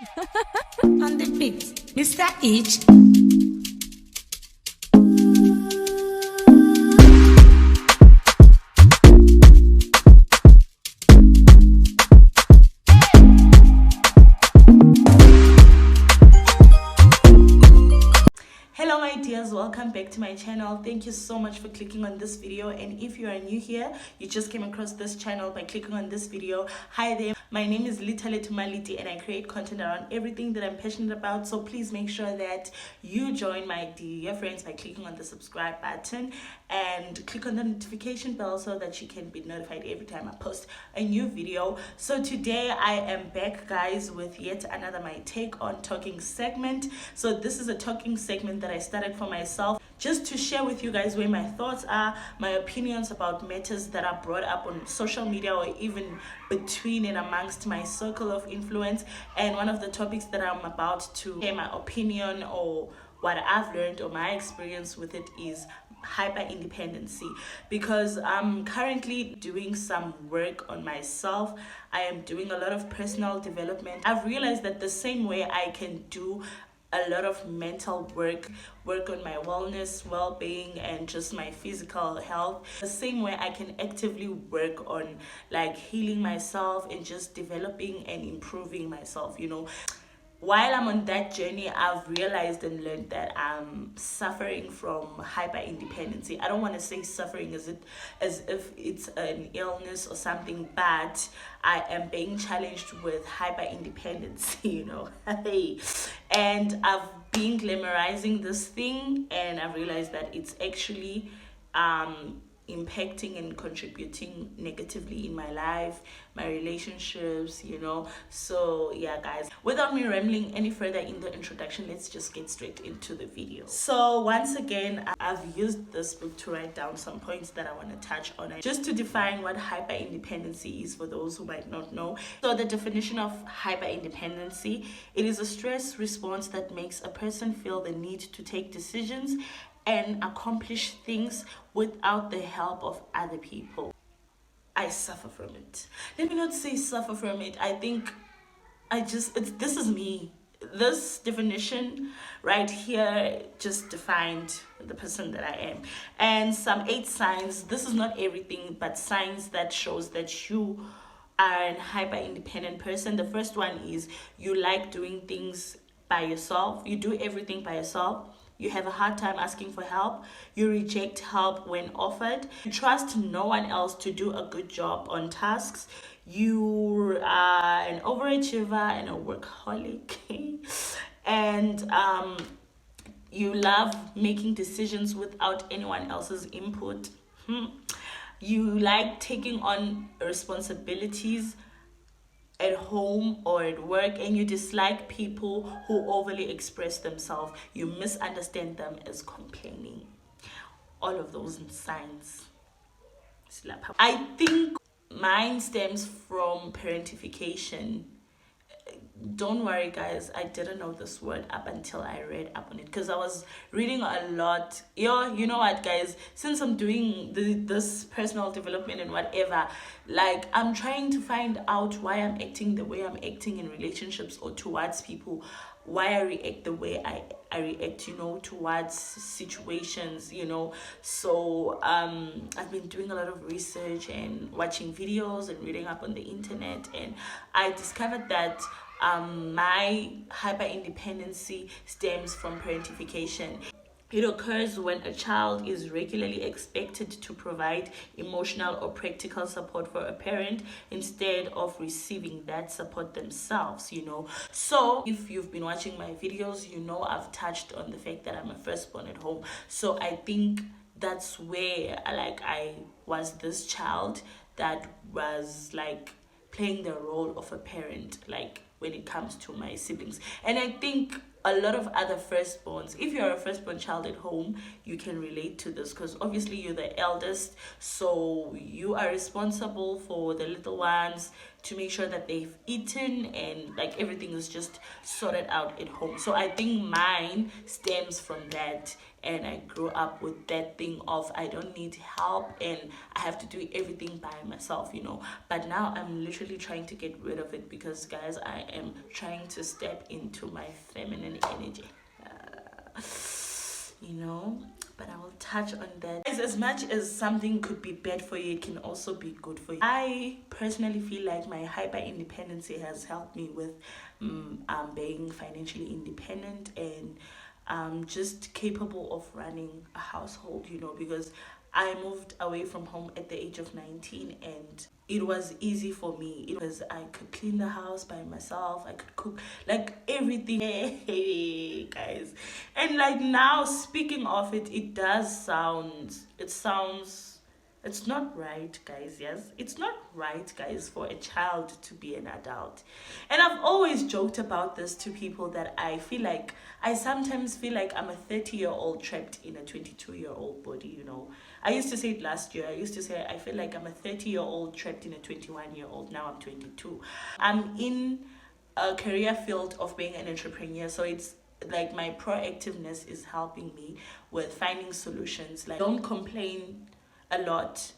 On the beat, Mr. H. Hello my dears, welcome back to my channel. Thank you so much for clicking on this video, and if you are new here, you just came across this channel by clicking on this video. Hi there, my name is Litale Tumaliti and I create content around everything that I'm passionate about, so please make sure that you join my dear friends by clicking on the subscribe button and click on the notification bell so that you can be notified every time I post a new video. So today I am back, guys, with yet another my take on talking segment. So this is a talking segment that I started for myself just to share with you guys where my thoughts are, my opinions about matters that are brought up on social media or even between and amongst my circle of influence. And one of the topics that I'm about to share my opinion or what I've learned or my experience with it is hyper-independency, because I'm currently doing some work on myself. I am doing a lot of personal development. I've realized that the same way I can do a lot of mental work on my wellness, well-being, and just my physical health, the same way I can actively work on like healing myself and just developing and improving myself, you know. While I'm on that journey, I've realized and learned that I'm suffering from hyper-independency. I don't want to say suffering as if it's an illness or something, but I am being challenged with hyper-independency, you know. And I've been glamorizing this thing, and I've realized that it's actually impacting and contributing negatively in my life, my relationships, you know. So yeah, guys, without me rambling any further in the introduction, let's just get straight into the video. So once again, I've used this book to write down some points that I want to touch on, just to define what hyper-independency is for those who might not know. So the definition of hyper-independency: it is a stress response that makes a person feel the need to take decisions and accomplish things without the help of other people. I suffer from it. Let me not say suffer from it. I think this is me. This definition right here just defined the person that I am. And some 8 signs, this is not everything, but signs that shows that you are an hyper-independent person. The first one is you like doing things by yourself. You do everything by yourself. You have a hard time asking for help. You reject help when offered. You trust no one else to do a good job on tasks. You are an overachiever and a workaholic. And you love making decisions without anyone else's input. You like taking on responsibilities at home or at work, and you dislike people who overly express themselves. You misunderstand them as complaining. All of those signs. I think mine stems from parentification. Don't worry, guys, I didn't know this word up until I read up on it, because I was reading a lot. You know what, guys, since I'm doing this personal development and whatever, like, I'm trying to find out why I'm acting the way I'm acting in relationships or towards people, why I react the way I react, you know, towards situations, you know. So I've been doing a lot of research and watching videos and reading up on the internet, and I discovered that my hyper-independency stems from parentification. It occurs when a child is regularly expected to provide emotional or practical support for a parent instead of receiving that support themselves, you know. So if you've been watching my videos, you know I've touched on the fact that I'm a firstborn at home. So I think that's where I was this child that was like playing the role of a parent, like when it comes to my siblings. And I think a lot of other firstborns, if you're a firstborn child at home, you can relate to this, because obviously you're the eldest, so you are responsible for the little ones, to make sure that they've eaten and like everything is just sorted out at home. So I think mine stems from that, and I grew up with that thing of I don't need help and I have to do everything by myself, you know. But now I'm literally trying to get rid of it, because guys, I am trying to step into my feminine energy, you know. But I will touch on that. As much as something could be bad for you, it can also be good for you. I personally feel like my hyper independency has helped me with being financially independent and just capable of running a household, you know, because I moved away from home at the age of 19, and it was easy for me. It was, I could clean the house by myself, I could cook, like everything. Hey, guys. And like now, speaking of it, it sounds, it's not right, guys. Yes, it's not right, guys, for a child to be an adult. And I've always joked about this to people, that I sometimes feel like I'm a 30-year-old trapped in a 22-year-old body, you know. I used to say it last year. I used to say I feel like I'm a 30-year-old trapped in a 21-year-old. Now I'm 22. I'm in a career field of being an entrepreneur, so it's like my proactiveness is helping me with finding solutions. Like, don't complain a lot.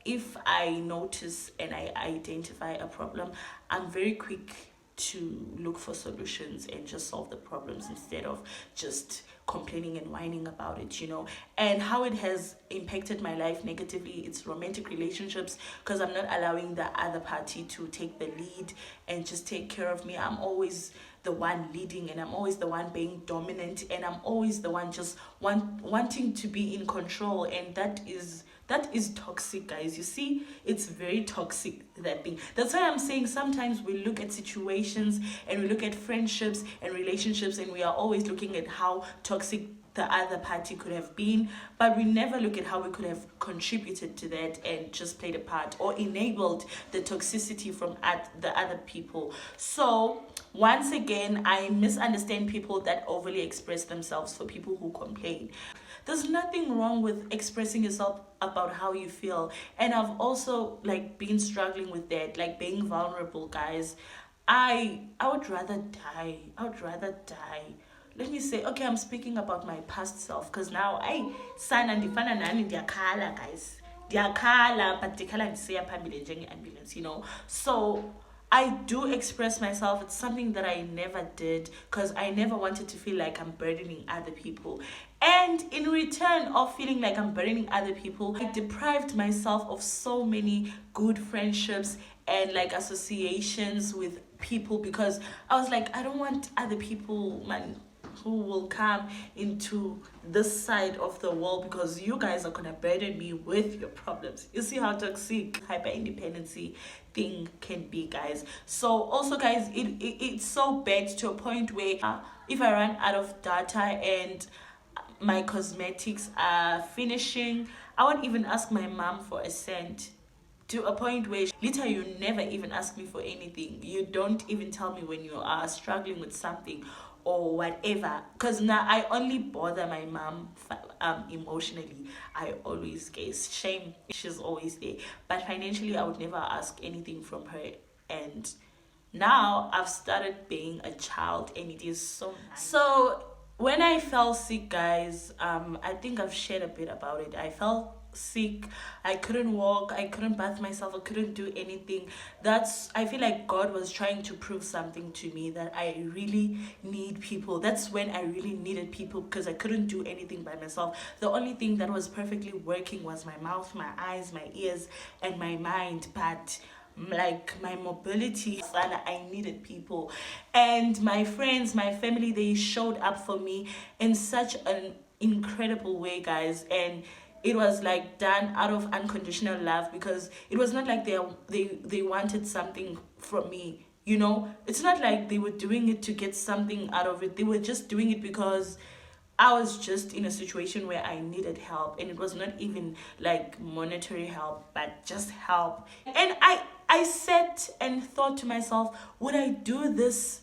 If I notice and I identify a problem, I'm very quick to look for solutions and just solve the problems, instead of just complaining and whining about it, you know. And how it has impacted my life negatively, it's romantic relationships, because I'm not allowing the other party to take the lead and just take care of me. I'm always the one leading, and I'm always the one being dominant, and I'm always the one just wanting to be in control, and that is toxic, guys. You see, it's very toxic, that thing. That's why I'm saying sometimes we look at situations and we look at friendships and relationships, and we are always looking at how toxic the other party could have been, but we never look at how we could have contributed to that and just played a part or enabled the toxicity from the other people. So once again, I misunderstand people that overly express themselves for people who complain. There's nothing wrong with expressing yourself about how you feel. And I've also like been struggling with that, like being vulnerable, guys. I would rather die. Let me say, okay, I'm speaking about my past self, because now sana ndifana nani ndiyakhala, guys. Ndiyakhala, but ndikhala ndisiya phambili njenge-ambulance, you know. So I do express myself. It's something that I never did, because I never wanted to feel like I'm burdening other people. And in return of feeling like I'm burdening other people, I deprived myself of so many good friendships and like associations with people, because I was like, I don't want other people, man, who will come into this side of the world, because you guys are gonna burden me with your problems. You see how toxic hyper independency thing can be, guys. So also, guys, it's so bad to a point where if I run out of data and my cosmetics are finishing, I won't even ask my mom for a cent, to a point where literally you never even ask me for anything. You don't even tell me when you are struggling with something or whatever, because now I only bother my mom emotionally. I always guess shame, she's always there, but financially I would never ask anything from her. And now I've started being a child, and it is so nice. So when I fell sick, guys, I think I've shared a bit about it. I felt sick, I couldn't walk, I couldn't bath myself, I couldn't do anything. I feel like God was trying to prove something to me, that I really need people. That's when I really needed people, because I couldn't do anything by myself. The only thing that was perfectly working was my mouth, my eyes, my ears, and my mind. But like my mobility, I needed people. And my friends, my family, they showed up for me in such an incredible way, guys. And it was like done out of unconditional love, because it was not like they wanted something from me, you know. It's not like they were doing it to get something out of it. They were just doing it because I was just in a situation where I needed help, and it was not even like monetary help, but just help. And I sat and thought to myself, would I do this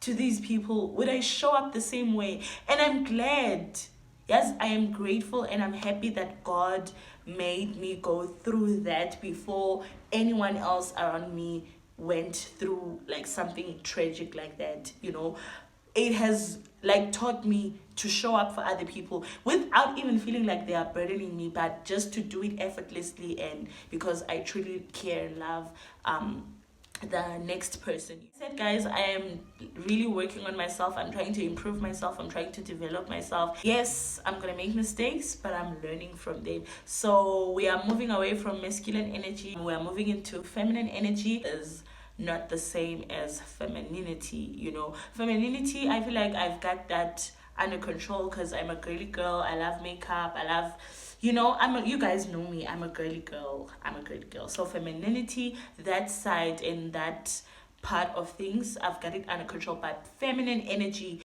to these people? Would I show up the same way? And I'm glad. Yes, I am grateful and I'm happy that God made me go through that before anyone else around me went through like something tragic like that, you know. It has like taught me to show up for other people without even feeling like they are burdening me, but just to do it effortlessly and because I truly care and love the next person. I said, guys, I am really working on myself. I'm trying to improve myself. I'm trying to develop myself. Yes, I'm gonna make mistakes, but I'm learning from them. So we are moving away from masculine energy. We are moving into feminine energy. Is not the same as femininity, you know. Femininity, I feel like I've got that under control because I'm a girly girl. I love makeup. I love, you know, you guys know me. I'm a girly girl. So femininity, that side and that part of things, I've got it under control. But feminine energy,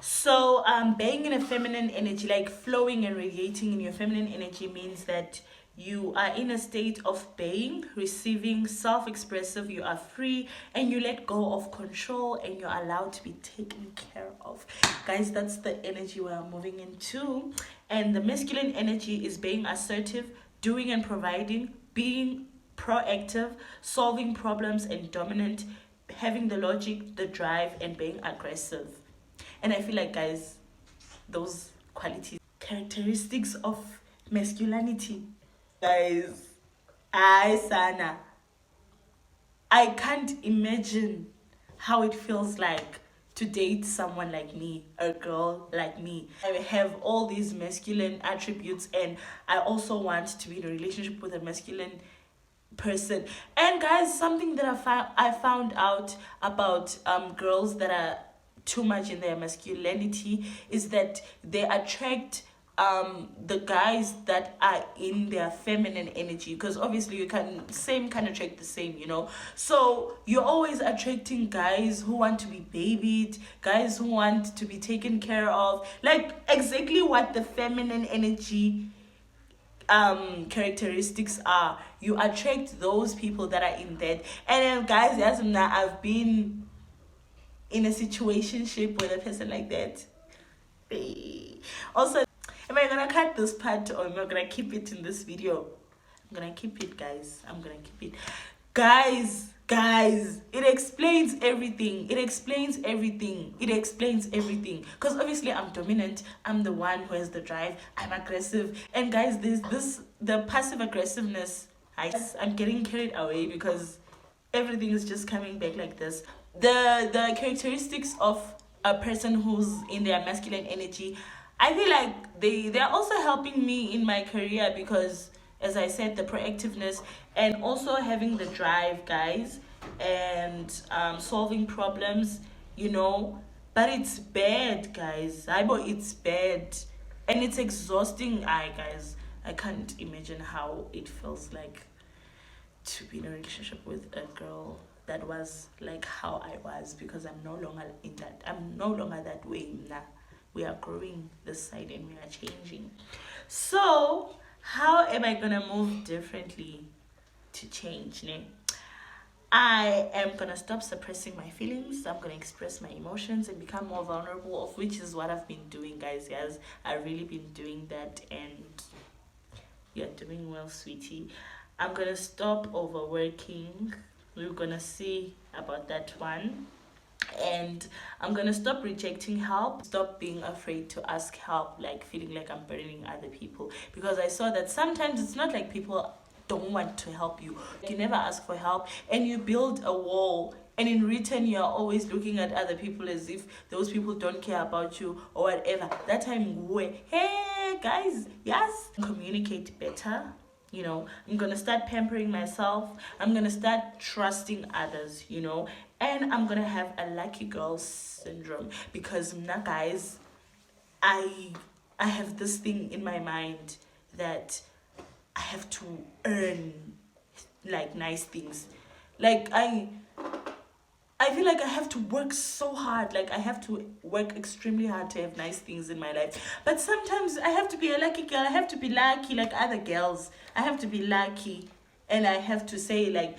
so being in a feminine energy, like flowing and radiating in your feminine energy, means that you are in a state of being, receiving, self-expressive. You are free and you let go of control and you're allowed to be taken care of. Guys, that's the energy we are moving into. And the masculine energy is being assertive, doing and providing, being proactive, solving problems and dominant, having the logic, the drive, and being aggressive. And I feel like, guys, those qualities, characteristics of masculinity, guys, I can't imagine how it feels like to date someone like me, a girl like me. I have all these masculine attributes and I also want to be in a relationship with a masculine person. And guys, something that I found out about girls that are too much in their masculinity is that they attract the guys that are in their feminine energy, because obviously you can attract the same, you know. So you're always attracting guys who want to be babied, guys who want to be taken care of, like exactly what the feminine energy characteristics are. You attract those people that are in that. And then guys, yes, now I've been in a situationship with a person like that. Also, am I gonna cut this part or am I gonna keep it in this video? I'm gonna keep it, guys. I'm gonna keep it. Guys, it explains everything. Because obviously I'm dominant. I'm the one who has the drive. I'm aggressive. And guys, the passive aggressiveness. I'm getting carried away because everything is just coming back like this. The characteristics of a person who's in their masculine energy, I feel like they're also helping me in my career because, as I said, the proactiveness and also having the drive, guys, and solving problems, you know. But it's bad, guys. It's bad and it's exhausting. Guys, I can't imagine how it feels like to be in a relationship with a girl that was like how I was, because I'm no longer that way now. We are growing this side and we are changing. So how am I gonna move differently to change, ne? I am gonna stop suppressing my feelings. I'm gonna express my emotions and become more vulnerable, of which is what I've been doing, guys. Yes, I've really been doing that and you're doing well, sweetie. I'm gonna stop overworking. We're gonna see about that one. And I'm gonna stop rejecting help, stop being afraid to ask help, like feeling like I'm burdening other people, because I saw that sometimes it's not like people don't want to help you. You never ask for help and you build a wall, and in return you're always looking at other people as if those people don't care about you or whatever. That time, hey guys, yes, communicate better. You know, I'm gonna start pampering myself. I'm gonna start trusting others, you know, and I'm gonna have a lucky girl syndrome, because now, guys, I have this thing in my mind that I have to earn like nice things. Like I feel like I have to work so hard. Like I have to work extremely hard to have nice things in my life. But sometimes I have to be a lucky girl. I have to be lucky like other girls. I have to be lucky. And I have to say, like,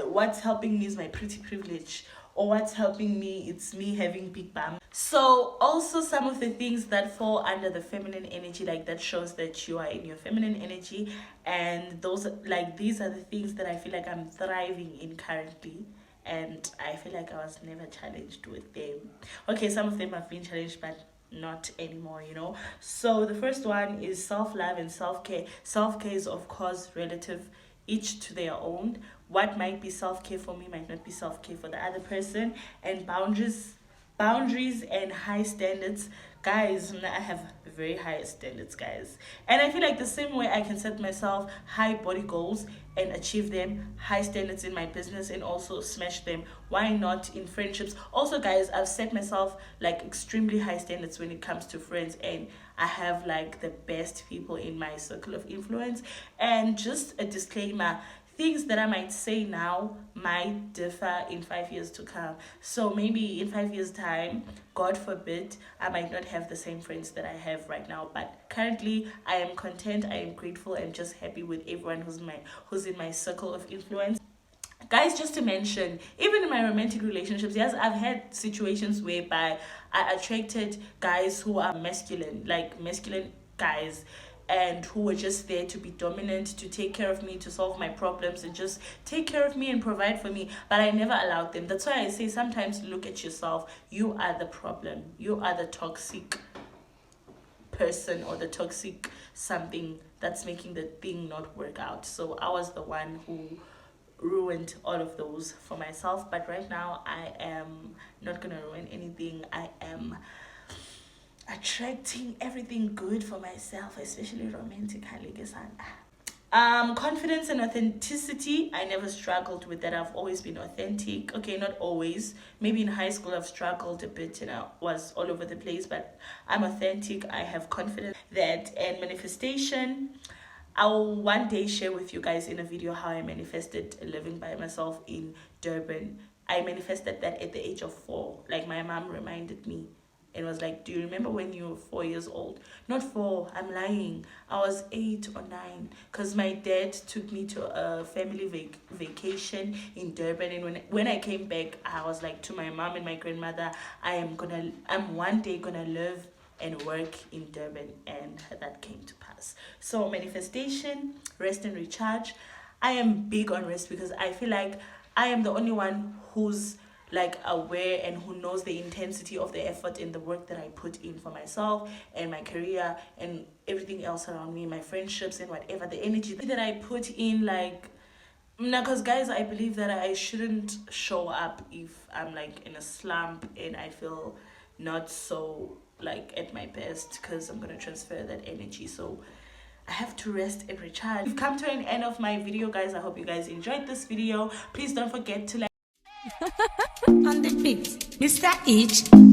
what's helping me is my pretty privilege. or what's helping me, it's me having big bum. So also some of the things that fall under the feminine energy, like that shows that you are in your feminine energy, and those, like, these are the things that I feel like I'm thriving in currently, and I feel like I was never challenged with them. Okay, some of them have been challenged, but not anymore, you know. So the first one is self-love and self-care. Self-care is of course relative, each to their own. What might be self-care for me might not be self-care for the other person. And boundaries and high standards, guys. I have very high standards, guys, and I feel like the same way I can set myself high body goals and achieve them, high standards in my business and also smash them, why not in friendships also, guys? I've set myself like extremely high standards when it comes to friends, and I have like the best people in my circle of influence. And just a disclaimer, things that I might say now might differ in 5 years to come. So maybe in 5 years time, God forbid, I might not have the same friends that I have right now, but currently I am content, I am grateful, and just happy with everyone who's in my circle of influence. Guys, just to mention, even in my romantic relationships, yes, I've had situations whereby I attracted guys who are masculine, like masculine guys, and who were just there to be dominant, to take care of me, to solve my problems, and just take care of me and provide for me. But I never allowed them. That's why I say sometimes look at yourself. You are the problem. You are the toxic person or the toxic something that's making the thing not work out. So I was the one who ruined all of those for myself, but right now I am not gonna ruin anything. I am attracting everything good for myself, especially romantically. Confidence and authenticity, I never struggled with that. I've always been authentic. Okay, not always, maybe in high school I've struggled a bit and I was all over the place, but I'm authentic. I have confidence. That and manifestation, I'll one day share with you guys in a video how I manifested living by myself in Durban. I manifested that at the age of 4. Like, my mom reminded me and was like, do you remember when you were 4 years old? Not 4, I'm lying. I was 8 or 9, because my dad took me to a family vacation in Durban, and when I came back, I was like to my mom and my grandmother, I'm one day gonna live and work in Durban, and that came to pass. So manifestation, rest and recharge. I am big on rest because I feel like I am the only one who's like aware and who knows the intensity of the effort and the work that I put in for myself and my career and everything else around me, my friendships and whatever, the energy that I put in. Like, because guys, I believe that I shouldn't show up if I'm like in a slump and I feel not so like at my best, because I'm gonna transfer that energy. So I have to rest and recharge. We've come to an end of my video, guys. I hope you guys enjoyed this video. Please don't forget to like On the beat, Mr. H.